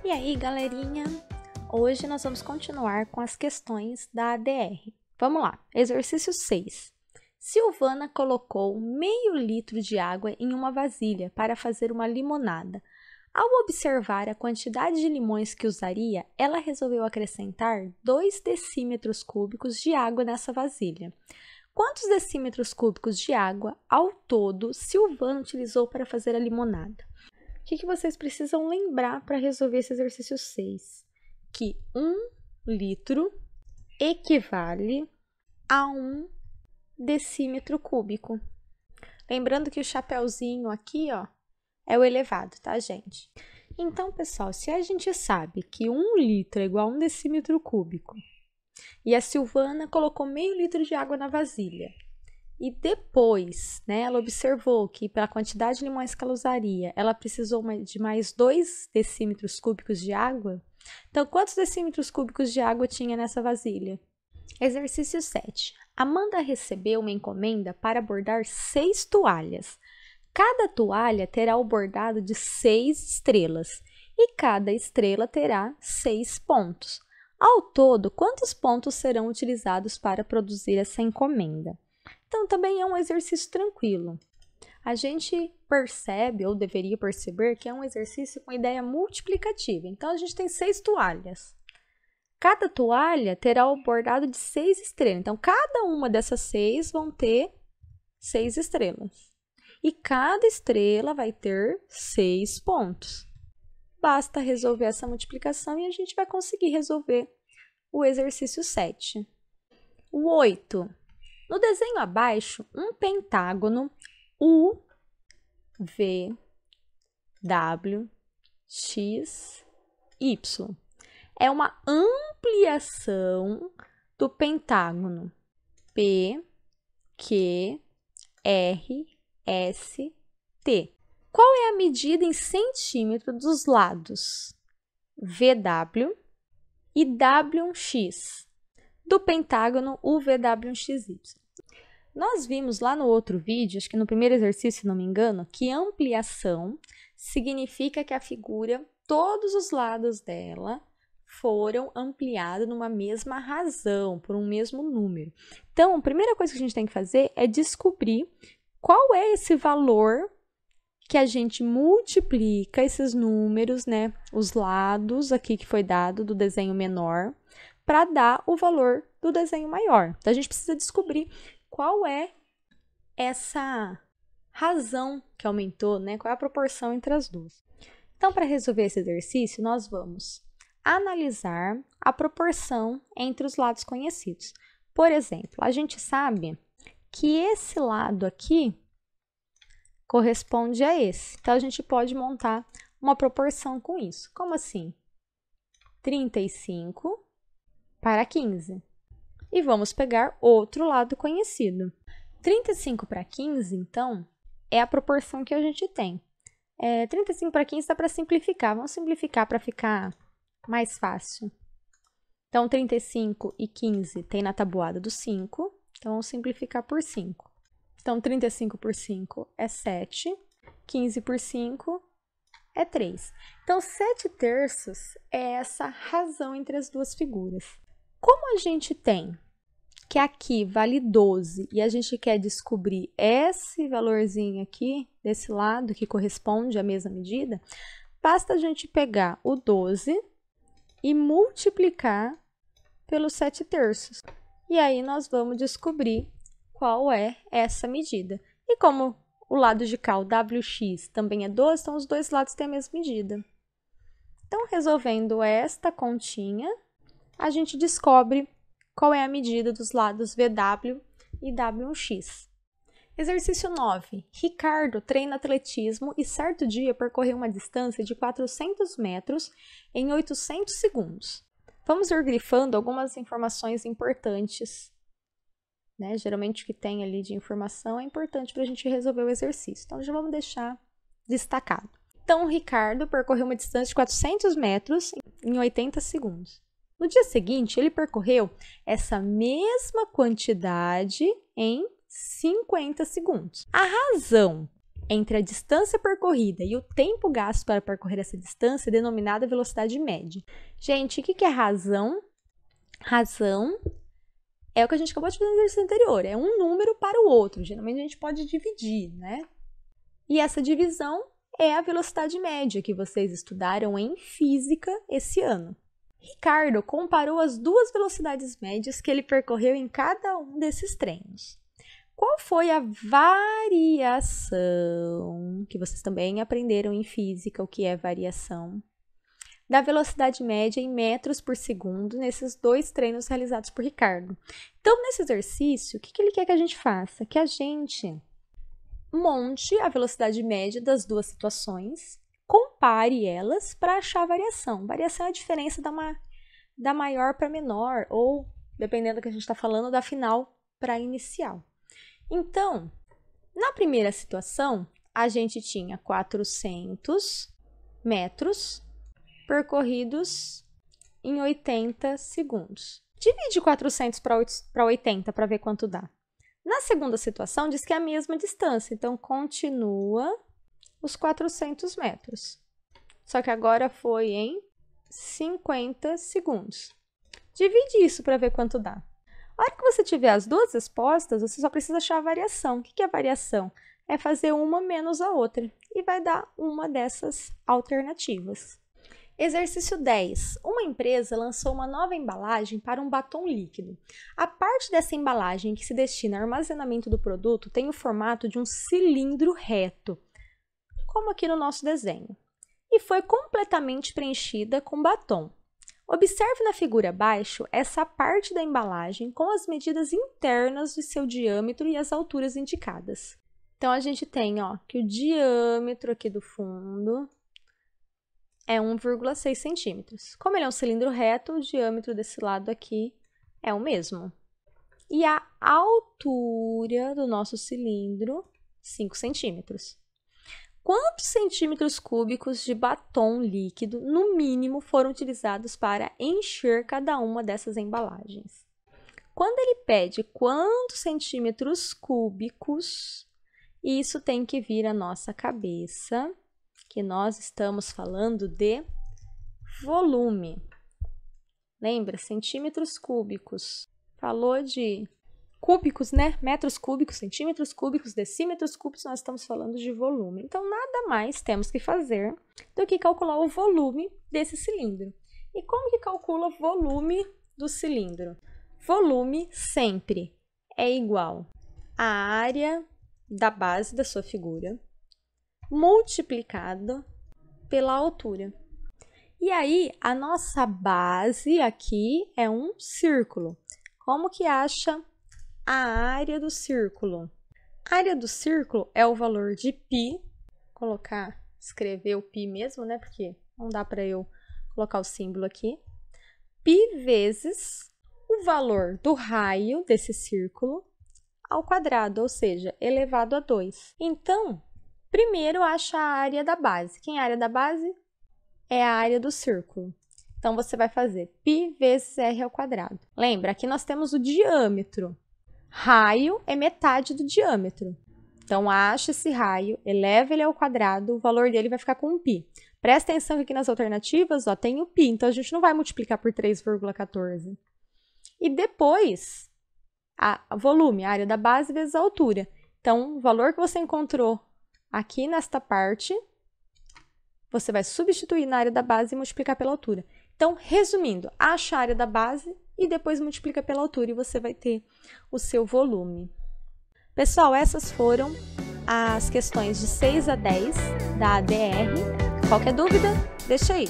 E aí, galerinha? Hoje nós vamos continuar com as questões da ADR. Vamos lá, exercício 6. Silvana colocou meio litro de água em uma vasilha para fazer uma limonada. Ao observar a quantidade de limões que usaria, ela resolveu acrescentar 2 decímetros cúbicos de água nessa vasilha. Quantos decímetros cúbicos de água, ao todo, Silvana utilizou para fazer a limonada? O que vocês precisam lembrar para resolver esse exercício 6? Que 1 litro equivale a 1 decímetro cúbico. Lembrando que o chapeuzinho aqui, ó, é o elevado, tá, gente? Então, pessoal, se a gente sabe que 1 litro é igual a 1 decímetro cúbico e a Silvana colocou meio litro de água na vasilha e depois, né, ela observou que pela quantidade de limões que ela usaria, ela precisou de mais 2 decímetros cúbicos de água. Então, quantos decímetros cúbicos de água tinha nessa vasilha? Exercício 7. Amanda recebeu uma encomenda para bordar 6 toalhas. Cada toalha terá o bordado de 6 estrelas e cada estrela terá 6 pontos. Ao todo, quantos pontos serão utilizados para produzir essa encomenda? Então, também é um exercício tranquilo. A gente percebe, ou deveria perceber, que é um exercício com ideia multiplicativa. Então, a gente tem 6 toalhas. Cada toalha terá o bordado de 6 estrelas. Então, cada uma dessas 6 vão ter 6 estrelas. E cada estrela vai ter 6 pontos. Basta resolver essa multiplicação e a gente vai conseguir resolver o exercício 7. O 8. No desenho abaixo, um pentágono U, V, W, X, Y é uma ampliação do pentágono P, Q, R, S, T. Qual é a medida em centímetro dos lados VW e WX do pentágono UVWXY? Nós vimos lá no outro vídeo, acho que no primeiro exercício, se não me engano, que ampliação significa que a figura, todos os lados dela foram ampliados numa mesma razão, por um mesmo número. Então, a primeira coisa que a gente tem que fazer é descobrir qual é esse valor que a gente multiplica esses números, né, os lados aqui que foi dado do desenho menor, para dar o valor do desenho maior. Então, a gente precisa descobrir qual é essa razão que aumentou, né? Qual é a proporção entre as duas. Então, para resolver esse exercício, nós vamos analisar a proporção entre os lados conhecidos. Por exemplo, a gente sabe que esse lado aqui corresponde a esse. Então, a gente pode montar uma proporção com isso. Como assim? 35 para 15. E vamos pegar outro lado conhecido. 35 para 15, então, é a proporção que a gente tem. 35 para 15 dá para simplificar. Vamos simplificar para ficar mais fácil. Então, 35 e 15 tem na tabuada do 5. Então, vamos simplificar por 5. Então, 35 por 5 é 7. 15 por 5 é 3. Então, 7 terços é essa razão entre as duas figuras. Como a gente tem que aqui vale 12 e a gente quer descobrir esse valorzinho aqui, desse lado, que corresponde à mesma medida, basta a gente pegar o 12 e multiplicar pelos 7 terços. E aí, nós vamos descobrir qual é essa medida. E como o lado de cá, o WX, também é 12, então os dois lados têm a mesma medida. Então, resolvendo esta continha, a gente descobre qual é a medida dos lados VW e WX. Exercício 9. Ricardo treina atletismo e certo dia percorreu uma distância de 400 metros em 800 segundos. Vamos ir grifando algumas informações importantes, né? Geralmente o que tem ali de informação é importante para a gente resolver o exercício. Então, já vamos deixar destacado. Então, o Ricardo percorreu uma distância de 400 metros em 80 segundos. No dia seguinte, ele percorreu essa mesma quantidade em 50 segundos. A razão entre a distância percorrida e o tempo gasto para percorrer essa distância, denominada velocidade média. Gente, o que é razão? Razão é o que a gente acabou de fazer no exercício anterior, é um número para o outro. Geralmente a gente pode dividir, né? E essa divisão é a velocidade média que vocês estudaram em física esse ano. Ricardo comparou as duas velocidades médias que ele percorreu em cada um desses treinos. Qual foi a variação, que vocês também aprenderam em física, o que é variação, da velocidade média em metros por segundo nesses dois treinos realizados por Ricardo? Então, nesse exercício, o que ele quer que a gente faça? Que a gente monte a velocidade média das duas situações, compare elas para achar a variação. Variação é a diferença da maior para menor, ou, dependendo do que a gente está falando, da final para a inicial. Então, na primeira situação, a gente tinha 400 metros percorridos em 80 segundos. Divide 400 para 80 para ver quanto dá. Na segunda situação, diz que é a mesma distância, então continua os 400 metros. Só que agora foi em 50 segundos. Divide isso para ver quanto dá. A hora que você tiver as duas respostas, você só precisa achar a variação. O que é a variação? É fazer uma menos a outra e vai dar uma dessas alternativas. Exercício 10. Uma empresa lançou uma nova embalagem para um batom líquido. A parte dessa embalagem que se destina ao armazenamento do produto tem o formato de um cilindro reto, como aqui no nosso desenho, e foi completamente preenchida com batom. Observe na figura abaixo essa parte da embalagem com as medidas internas de seu diâmetro e as alturas indicadas. Então, a gente tem que o diâmetro aqui do fundo é 1,6 centímetros. Como ele é um cilindro reto, o diâmetro desse lado aqui é o mesmo. E a altura do nosso cilindro, 5 centímetros. Quantos centímetros cúbicos de batom líquido, no mínimo, foram utilizados para encher cada uma dessas embalagens? Quando ele pede quantos centímetros cúbicos, isso tem que vir à nossa cabeça, que nós estamos falando de volume. Lembra? Centímetros cúbicos. Falou de cúbicos, né? Metros cúbicos, centímetros cúbicos, decímetros cúbicos, nós estamos falando de volume. Então, nada mais temos que fazer do que calcular o volume desse cilindro. E como que calcula o volume do cilindro? Volume sempre é igual à área da base da sua figura multiplicado pela altura. E aí, a nossa base aqui é um círculo. Como que acha a área do círculo? A área do círculo é o valor de π, escrever o π mesmo, né? Porque não dá para eu colocar o símbolo aqui. π vezes o valor do raio desse círculo ao quadrado, ou seja, elevado a 2. Então, primeiro acha a área da base. Quem é a área da base? É a área do círculo. Então, você vai fazer π vezes r ao quadrado. Lembra, aqui nós temos o diâmetro. Raio é metade do diâmetro. Então, acha esse raio, eleva ele ao quadrado, o valor dele vai ficar com um π. Presta atenção que aqui nas alternativas tem o π, então a gente não vai multiplicar por 3,14. E depois, o volume, a área da base vezes a altura. Então, o valor que você encontrou aqui nesta parte, você vai substituir na área da base e multiplicar pela altura. Então, resumindo, acha a área da base e depois multiplica pela altura e você vai ter o seu volume. Pessoal, essas foram as questões de 6 a 10 da ADR. Qualquer dúvida, deixa aí.